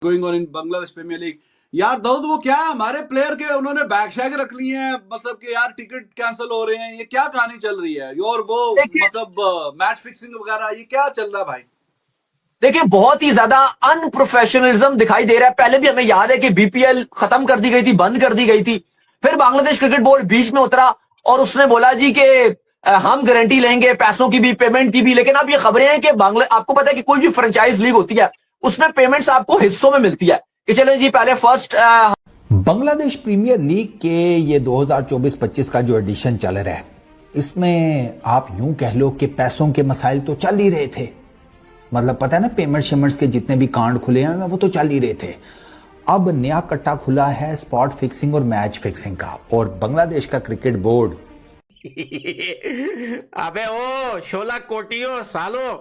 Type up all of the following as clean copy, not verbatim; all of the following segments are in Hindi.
Going on in Bangladesh premier league. यार दाऊद, वो क्या है हमारे प्लेयर के उन्होंने बैग शैग रख लिए हैं, मतलब कि यार टिकट कैंसिल हो रहे हैं, ये क्या कहानी चल रही है? और वो देखिए मतलब मैच फिक्सिंग वगैरह ये क्या चल रहा है भाई? देखिए बहुत ही ज्यादा अनप्रोफेशनलिज्म दिखाई दे रहा है। पहले भी हमें याद है कि बीपीएल खत्म कर दी गई थी, बंद कर दी गई थी। फिर बांग्लादेश क्रिकेट बोर्ड बीच में उतरा और उसने बोला जी कि हम गारंटी लेंगे पैसों की भी, पेमेंट की भी। लेकिन अब ये खबरें हैं कि आपको पता है कि कोई भी फ्रेंचाइज लीग होती है उसमें पेमेंट्स आपको हिस्सों में मिलती है कि चलो जी पहले फर्स्ट बांग्लादेश प्रीमियर लीग के ये 2024-25 का जो एडिशन चल रहा है, इसमें आप यूं कह लो कि पैसों के मसाइल तो चल ही रहे थे। मतलब पता है ना, पेमेंट शेमेंट्स के जितने भी कांड खुले हैं वो तो चल ही रहे थे। अब नया कट्टा खुला है स्पॉट फिक्सिंग और मैच फिक्सिंग का, और बांग्लादेश का क्रिकेट बोर्ड अबे ओ शोला कोटियों सालो,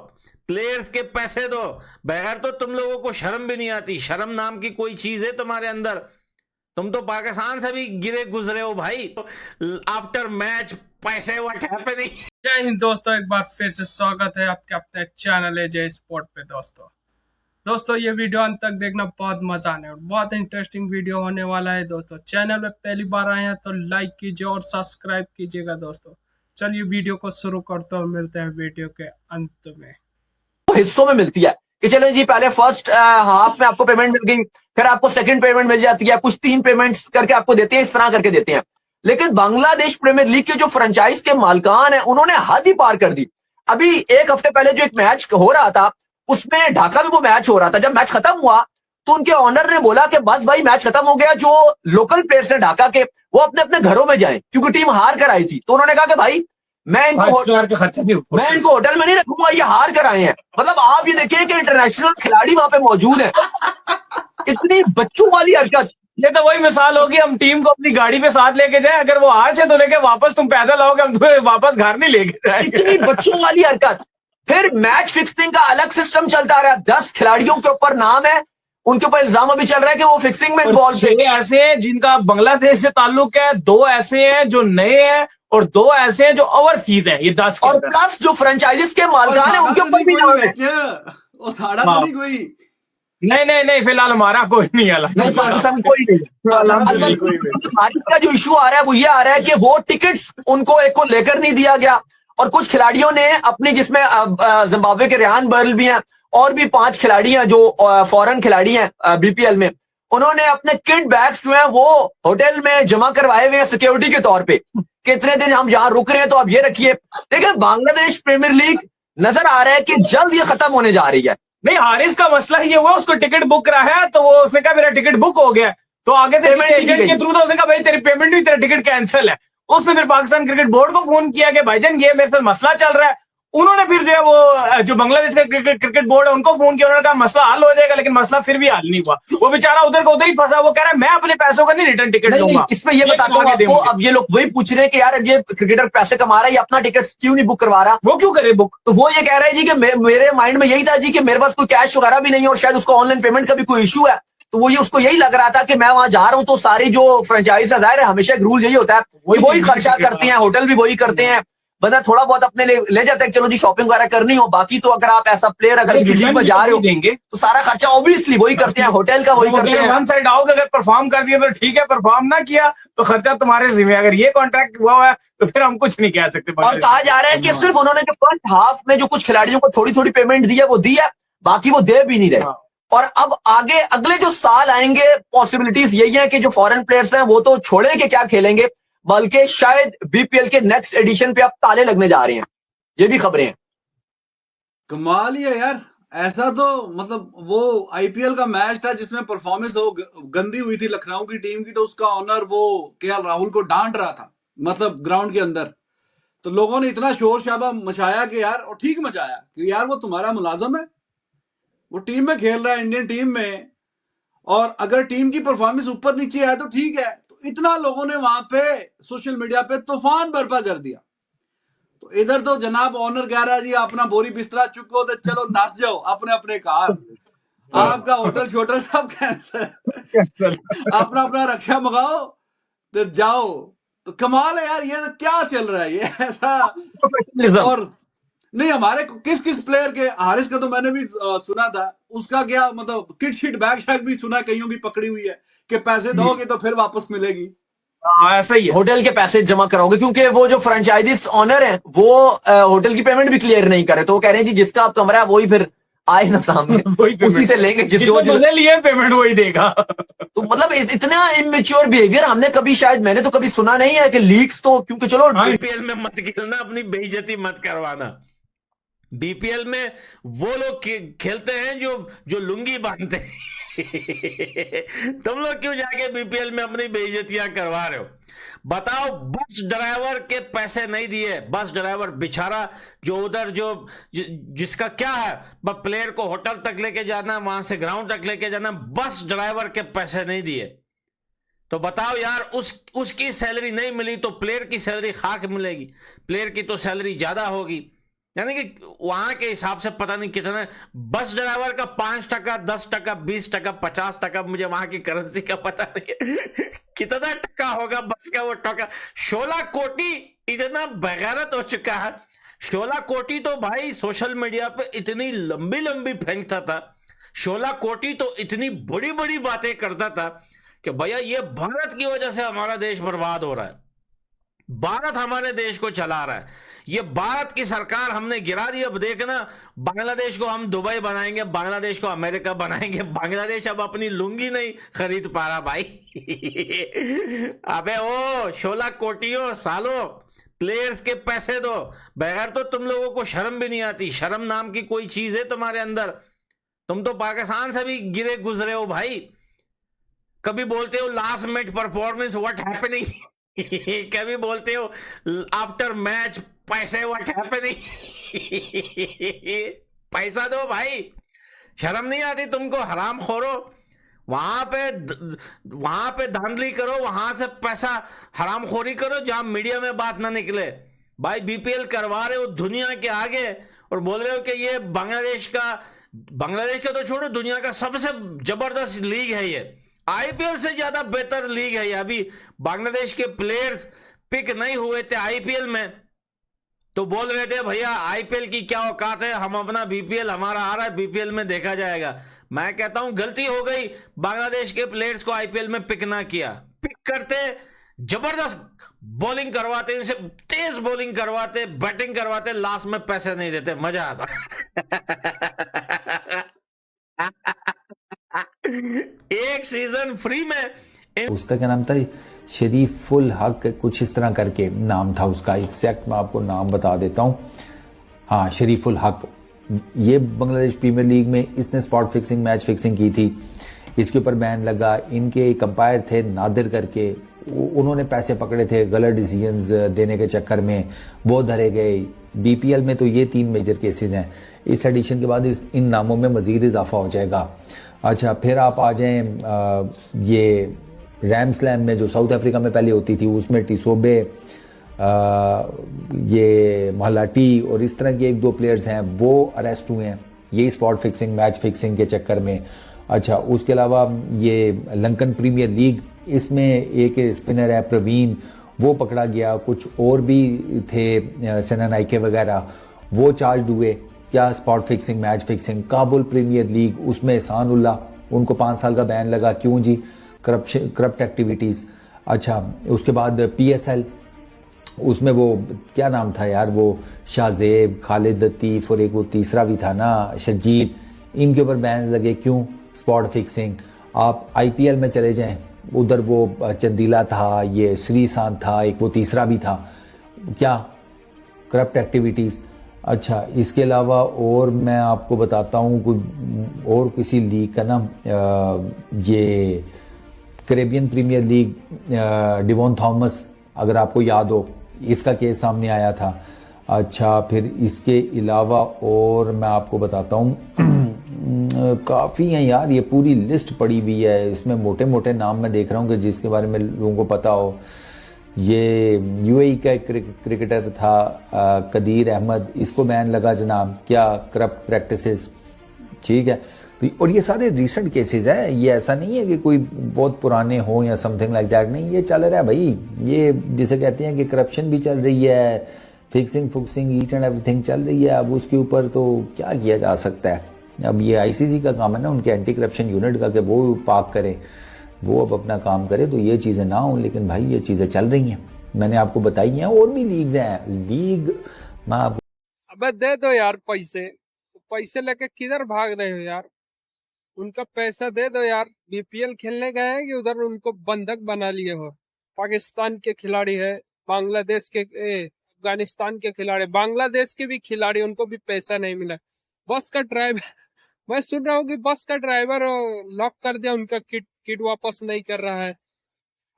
प्लेयर्स के पैसे दो। बगैर तो तुम लोगों को शर्म भी नहीं आती। शर्म नाम की कोई चीज है तुम्हारे अंदर? तुम तो पाकिस्तान से भी गिरे गुजरे हो भाई। आफ्टर मैच पैसे व्हाट हैपनिंग। जय हिंद दोस्तों, एक बार फिर से स्वागत है आपके अपने चैनल है जय स्पोर्ट पे। दोस्तों ये वीडियो अंत तक देखना, बहुत मजा आने और बहुत इंटरेस्टिंग वीडियो होने वाला है। दोस्तों चैनल में पहली बार आए हैं तो लाइक कीजिए और सब्सक्राइब कीजिएगा। दोस्तों चलिए वीडियो को शुरू करते हैं और मिलते हैं वीडियो के अंत में। हिस्सों में मिलती है कि चलो जी पहले फर्स्ट हाफ में आपको पेमेंट मिल गई, फिर आपको सेकंड पेमेंट मिल जाती है, कुछ 3 पेमेंट्स करके आपको देते हैं, इस तरह करके देते हैं। लेकिन बांग्लादेश प्रीमियर लीग के जो फ्रेंचाइज के मालिकान हैं उन्होंने हद ही पार कर दी। अभी एक हफ्ते पहले जो एक मैच हो रहा था, उसमें ढाका में वो मैच हो रहा था। जब मैच खत्म हुआ तो उनके ऑनर ने बोला कि बस भाई मैच खत्म हो गया, जो लोकल प्लेयर्स हैं ढाका के वो अपने अपने घरों में जाएं, क्योंकि टीम हार कर आई थी। तो उन्होंने कहा कि भाई मैं इनको होटल में नहीं रखूंगा, ये हार कर आए हैं। मतलब आप ये देखिए कि इंटरनेशनल खिलाड़ी वहां पे मौजूद है। इतनी बच्चों वाली हरकत। ये तो वही मिसाल होगी, हम टीम को अपनी गाड़ी पे साथ लेके जाए, अगर वो हार से तो लेके वापस तुम पैदल आओगे, हम तुम्हें वापस घर नहीं लेके जाएंगे। इतनी बच्चों वाली हरकत। फिर मैच फिक्सिंग का अलग सिस्टम चलता रहा। 10 खिलाड़ियों के ऊपर नाम है, उनके ऊपर इल्जाम अभी चल रहा है कि वो फिक्सिंग में इन्वॉल्व थे। 6 ऐसे हैं जिनका बांग्लादेश से ताल्लुक है, 2 ऐसे हैं जो नए हैं और 2 ऐसे हैं जो ओवरसीज हैं। ये 10 और प्लस जो फ्रेंचाइजीज के मालिकान है उनके ऊपर भी नाम है। वो साड़ा तो नहीं कोई? नहीं, फिलहाल हमारा कोई नहीं अलग, नहीं पाकिस्तान कोई नहीं। का जो इशू आ रहा है वो ये आ रहा है कि वो टिकट्स उनको एक को लेकर नहीं दिया गया, और कुछ खिलाड़ियों ने अपनी, जिसमें जिम्बाब्वे के रेहान बर्ल भी हैं और भी 5 खिलाड़ी हैं जो फॉरेन खिलाड़ी हैं बीपीएल में, उन्होंने अपने किट बैग्स जो हैं वो होटल में जमा करवाए हुए हैं सिक्योरिटी के तौर पे। कितने दिन हम यहाँ रुक रहे हैं तो आप ये रखिए। देखिए बांग्लादेश प्रीमियर लीग नजर आ रहा है कि जल्द ये खत्म होने जा रही है। नहीं, हारिस का मसला ही ये हुआ, उसको टिकट बुक करा है तो वो उसने कहा मेरा टिकट बुक हो गया, तो आगे से एजेंट के थ्रू तो उसने कहा भाई तेरी पेमेंट भी, तेरा टिकट कैंसिल है। उसने फिर पाकिस्तान क्रिकेट बोर्ड को फोन किया कि भाईजान ये मेरे साथ मसला चल रहा है। उन्होंने फिर जो है वो जो बांग्लादेश का क्रिकेट बोर्ड है उनको फोन किया, उन्होंने कहा मसला हल हो जाएगा, लेकिन मसला फिर भी हल नहीं हुआ। वो बेचारा उधर का उधर ही फंसा। वो कह रहा है मैं अपने पैसों का नहीं रिटर्न टिकट दूंगा। इसमें ये बताता हूँ आपको, अब ये लोग वही पूछ रहे हैं कि यार अब ये क्रिकेटर पैसे कमा रहा है, ये अपना टिकट क्यों नहीं बुक करवा रहा? वो क्यों करे बुक? तो वो ये कह रहे हैं जी कि मेरे माइंड में यही था जी कि मेरे पास कोई कैश वगैरह भी नहीं है, और शायद उसको ऑनलाइन पेमेंट का भी कोई इशू है। तो वो ये उसको यही लग रहा था कि मैं वहां जा रहा हूं तो सारी जो फ्रेंचाइज है, जाहिर है हमेशा एक रूल यही होता है, वही खर्चा करते हैं, होटल भी वही करते हैं। बंदा थोड़ा बहुत अपने ले जाता है, चलो जी शॉपिंग वगैरह करनी हो। बाकी तो अगर आप ऐसा प्लेयर अगर लीग में जा रहे हो देंगे तो सारा खर्चा ऑब्वियसली वही करते हैं, होटल का वही करते हैं। वन साइड आओगे, अगर परफॉर्म कर दिया तो ठीक है, परफॉर्म ना किया तो खर्चा तुम्हारे जिम्मे। अगर ये कॉन्ट्रैक्ट हुआ है तो फिर हम कुछ नहीं कह सकते। और कहा जा रहा है कि सिर्फ उन्होंने जो फर्स्ट हाफ में जो कुछ खिलाड़ियों को थोड़ी थोड़ी पेमेंट दी है वो दी है, बाकी वो दे भी नहीं रहे। और अब आगे अगले जो साल आएंगे पॉसिबिलिटीज यही है कि जो फॉरेन प्लेयर्स हैं वो तो छोड़े के क्या खेलेंगे, बल्कि शायद बीपीएल के नेक्स्ट एडिशन पे अब ताले लगने जा रहे हैं। ये भी खबरें हैं। कमाल ही है यार। ऐसा तो मतलब वो आईपीएल का मैच था जिसमें परफॉर्मेंस तो गंदी हुई थी लखनऊ की टीम की, तो उसका ऑनर वो केएल राहुल को डांट रहा था, मतलब ग्राउंड के अंदर। तो लोगों ने इतना शोर शराबा मचाया कि यार, और ठीक मचाया कि यार वो तुम्हारा मुलाजम है, वो टीम में खेल रहा है इंडियन टीम में, और अगर टीम की परफॉर्मेंस ऊपर नीचे है तो ठीक है। तो इतना लोगों ने वहां पे सोशल मीडिया पे तूफान बर्पा कर दिया। तो इधर तो जनाब ऑनर कह रहा है जी अपना बोरी बिस्तरा चुको तो चलो नस जाओ अपने अपने कार, आपका होटल छोटल सब कैंसिल, अपना अपना रक्षा मंगाओ तो जाओ। तो कमाल है यार, ये तो क्या चल रहा है ये ऐसा। और नहीं हमारे किस किस प्लेयर के, हारिस का तो मैंने भी सुना था, उसका क्या मतलब किट शिट बैग शैग भी सुना कईयों की पकड़ी हुई है कि पैसे दोगे तो फिर वापस मिलेगी। हाँ, ऐसा ही है। होटल के पैसे जमा कराओगे, क्योंकि वो जो फ्रेंचाइजीज ऑनर है वो होटल की पेमेंट भी क्लियर नहीं करे, तो वो कह रहे हैं जी जिसका आप कमरा है वही फिर आए ना सामने वही payment। उसी से लेंगे जिसको मजे लिए पेमेंट वही देगा। तो मतलब इतना इमेच्योर बिहेवियर हमने कभी, शायद मैंने तो कभी सुना नहीं है कि लीक्स तो, क्योंकि चलो बीपीएल में मत खेलना, अपनी बेइज्जती मत करवाना। बीपीएल में वो लोग खेलते हैं जो लुंगी बांधते हैं। तुम लोग क्यों जाके बीपीएल में अपनी बेइज्जतियां करवा रहे हो? बताओ, बस ड्राइवर के पैसे नहीं दिए, बस ड्राइवर बेचारा जो उधर जिसका क्या है, बस प्लेयर को होटल तक लेके जाना, वहां से ग्राउंड तक लेके जाना, बस ड्राइवर के पैसे नहीं दिए, तो बताओ यार, उसकी सैलरी नहीं मिली तो प्लेयर की सैलरी खाक मिलेगी, प्लेयर की तो सैलरी ज्यादा होगी। यानी कि वहां के हिसाब से पता नहीं कितना, बस ड्राइवर का 5%, 10%, 20%, 50%, मुझे वहां की करेंसी का पता नहीं है कितना टका होगा बस का वो टका। 16 कोटी इतना बेगैरत हो चुका है। 16 कोटी तो भाई सोशल मीडिया पे इतनी लंबी लंबी फेंकता था, 16 कोटी तो इतनी बड़ी बड़ी बातें करता था कि भैया ये भारत की वजह से हमारा देश बर्बाद हो रहा है, भारत हमारे देश को चला रहा है, ये भारत की सरकार हमने गिरा दी, अब देखना बांग्लादेश को हम दुबई बनाएंगे, बांग्लादेश को अमेरिका बनाएंगे। बांग्लादेश अब अपनी लुंगी नहीं खरीद पा रहा भाई। अबे ओ 16 कोटियों सालों, प्लेयर्स के पैसे दो, बगैर तो तुम लोगों को शर्म भी नहीं आती, शर्म नाम की कोई चीज है तुम्हारे अंदर? तुम तो पाकिस्तान से भी गिरे गुजरे हो भाई। कभी बोलते हो last match performance what happening, कभी बोलते हो आफ्टर मैच पैसे व्हाट हैपनिंग। पैसा दो भाई, शर्म नहीं आती तुमको? हराम खोरो, वहां पे धांधली करो, वहां से पैसा हराम खोरी करो जहां मीडिया में बात ना निकले। भाई बीपीएल करवा रहे हो दुनिया के आगे और बोल रहे हो कि ये बांग्लादेश का तो छोड़ो, दुनिया का सबसे जबरदस्त लीग है ये, आईपीएल से ज्यादा बेहतर लीग है ये। अभी बांग्लादेश के प्लेयर्स पिक नहीं हुए थे आईपीएल में तो बोल रहे थे भैया आईपीएल की क्या औकात है, हम अपना बीपीएल हमारा आ रहा है, बीपीएल में देखा जाएगा। मैं कहता हूं गलती हो गई, बांग्लादेश के प्लेयर्स को आईपीएल में पिक ना किया। पिक करते, जबरदस्त बॉलिंग करवाते, इनसे तेज बॉलिंग करवाते, बैटिंग करवाते, लास्ट में पैसे नहीं देते, मजा आता। एक सीजन फ्री में उसका क्या नाम था, शरीफुल हक, कुछ इस तरह करके नाम था उसका, एग्जैक्ट मैं आपको नाम बता देता हूँ। हाँ, शरीफुल हक, ये बांग्लादेश प्रीमियर लीग में इसने स्पॉट फिक्सिंग, मैच फिक्सिंग की थी, इसके ऊपर बैन लगा। इनके एक अंपायर थे नादिर करके, उन्होंने पैसे पकड़े थे गलत डिसीजंस देने के चक्कर में, वो धरे गए। बीपीएल में तो ये 3 मेजर केसेस हैं। इस एडिशन के बाद इन नामों में मजीद इजाफा हो जाएगा। अच्छा, फिर आप आ जाएं ये रैम स्लैम में जो साउथ अफ्रीका में पहले होती थी, उसमें टिसोबे, ये महलाटी और इस तरह के 1-2 प्लेयर्स हैं, वो अरेस्ट हुए हैं यही स्पॉट फिक्सिंग, मैच फिक्सिंग के चक्कर में। अच्छा, उसके अलावा ये लंकन प्रीमियर लीग, इसमें एक स्पिनर है प्रवीण, वो पकड़ा गया। कुछ और भी थे सेना नाइके वगैरह, वो चार्ज हुए क्या spot fixing, match fixing. Kabul premier league, उसमें एहसान उल्लाह, उनको 5 साल का बैन लगा। क्यों जी? Corrupt activities. अच्छा, उसके बाद पीएसएल, उसमें वो क्या नाम था यार, वो शाहजेब, खालिद लतीफ़ और एक वो तीसरा भी था ना शजीद, इनके ऊपर बैन लगे। क्यों? Spot fixing. आप आईपीएल में चले जाएं, उधर वो चंदीला था, ये श्रीशांत था, एक वो तीसरा भी था, क्या करप्ट एक्टिविटीज़। अच्छा, इसके अलावा और मैं आपको बताता हूँ कोई और किसी लीग का ना, ये Caribbean premier league, Devon Thomas, अगर आपको याद हो, इसका केस सामने आया था। अच्छा, फिर इसके अलावा और मैं आपको बताता हूँ, काफ़ी हैं यार, ये पूरी लिस्ट पड़ी हुई है, इसमें मोटे मोटे नाम मैं देख रहा हूँ कि जिसके बारे में लोगों को पता हो। ये यूएई का एक क्रिकेटर था कदीर अहमद, इसको बैन लगा जनाब, क्या करप्ट प्रैक्टिसेस। ठीक है, तो और ये सारे रीसेंट केसेस हैं, ये ऐसा नहीं है कि कोई बहुत पुराने हो या समथिंग लाइक दैट, नहीं, ये चल रहा है भाई। ये जिसे कहते हैं कि करप्शन भी चल रही है, फिक्सिंग फुक्सिंग ईच एंड एवरीथिंग चल रही है। अब उसके ऊपर तो क्या किया जा सकता है, अब ये आईसीसी का काम है ना, उनके एंटी करप्शन यूनिट का, कि वो पाक करें, वो अब अपना काम करे तो ये चीज़ें ना हो। लेकिन भाई ये चीज़ें चल रही हैं, मैंने आपको बताई हैं। और भी लीग्स हैं, लीग मैं आपको अबे दे दो यार पैसे, पैसे लेके किधर भाग रहे हो यार, उनका पैसा दे दो यार। बीपीएल खेलने गए हैं कि उधर उनको बंधक बना लिए हो? पाकिस्तान के खिलाड़ी है, बांग्लादेश के अफगानिस्तान के खिलाड़ी, बांग्लादेश के भी खिलाड़ी, उनको भी पैसा नहीं मिला। बस का ड्राइवर मैं सुन रहा हूँ कि बस का ड्राइवर लॉक कर दिया, उनका किट किट वापस नहीं कर रहा है।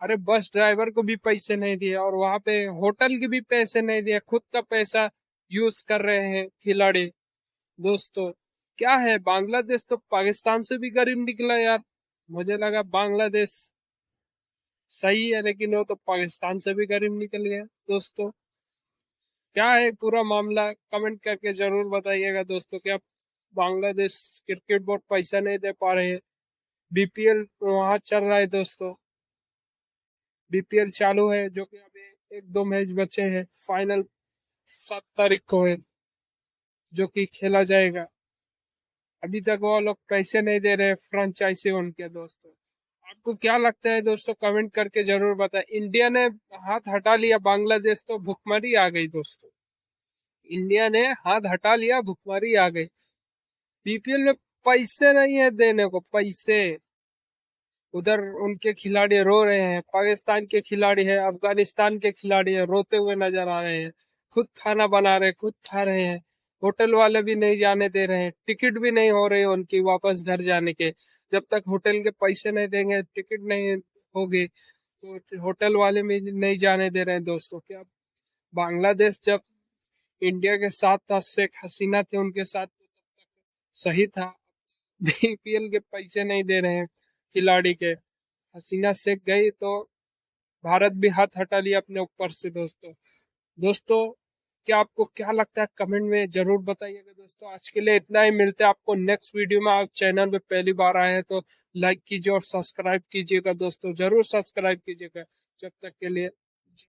अरे बस ड्राइवर को भी पैसे नहीं दिए, और वहां पे होटल के भी पैसे नहीं दिए, खुद का पैसा यूज कर रहे हैं खिलाड़ी। दोस्तों क्या है, बांग्लादेश तो पाकिस्तान से भी गरीब निकला यार। मुझे लगा बांग्लादेश सही है, लेकिन वो तो पाकिस्तान से भी गरीब निकल गया। दोस्तों क्या है पूरा मामला, कमेंट करके जरूर बताइएगा दोस्तों। क्या बांग्लादेश क्रिकेट बोर्ड पैसा नहीं दे पा रहे हैं? बीपीएल वहां चल रहा है दोस्तों, बीपीएल चालू है, जो कि अभी 1-2 मैच बचे हैं, फाइनल 7 तारीख को है जो कि खेला जाएगा। अभी तक वो लोग पैसे नहीं दे रहे फ्रेंचाइजी उनके। दोस्तों आपको क्या लगता है दोस्तों, कमेंट करके जरूर बताएं। इंडिया ने हाथ हटा लिया, बांग्लादेश तो भुखमरी आ गई दोस्तों। इंडिया ने हाथ हटा लिया, भुखमरी आ गई। बीपीएल में पैसे नहीं है देने को, पैसे। उधर उनके खिलाड़ी रो रहे हैं, पाकिस्तान के खिलाड़ी है, अफगानिस्तान के खिलाड़ी है, रोते हुए नजर आ रहे हैं। खुद खाना बना रहे, खुद खा रहे हैं। होटल वाले भी नहीं जाने दे रहे हैं, टिकट भी नहीं हो रही उनकी वापस घर जाने के। जब तक होटल के पैसे नहीं देंगे, टिकट नहीं होगी, तो होटल वाले भी नहीं जाने दे रहे हैं। दोस्तों क्या बांग्लादेश जब इंडिया के साथ था, शेख हसीना थे उनके साथ, तो तब तक सही था। बीपीएल के पैसे नहीं दे रहे हैं खिलाड़ी के, हसीना शेख गई तो भारत भी हाथ हटा लिया अपने ऊपर से। दोस्तों क्या आपको क्या लगता है, कमेंट में जरूर बताइएगा। दोस्तों आज के लिए इतना ही, मिलते हैं आपको नेक्स्ट वीडियो में। आप चैनल पे पहली बार आए हैं तो लाइक कीजिए और सब्सक्राइब कीजिएगा दोस्तों, जरूर सब्सक्राइब कीजिएगा। जब तक के लिए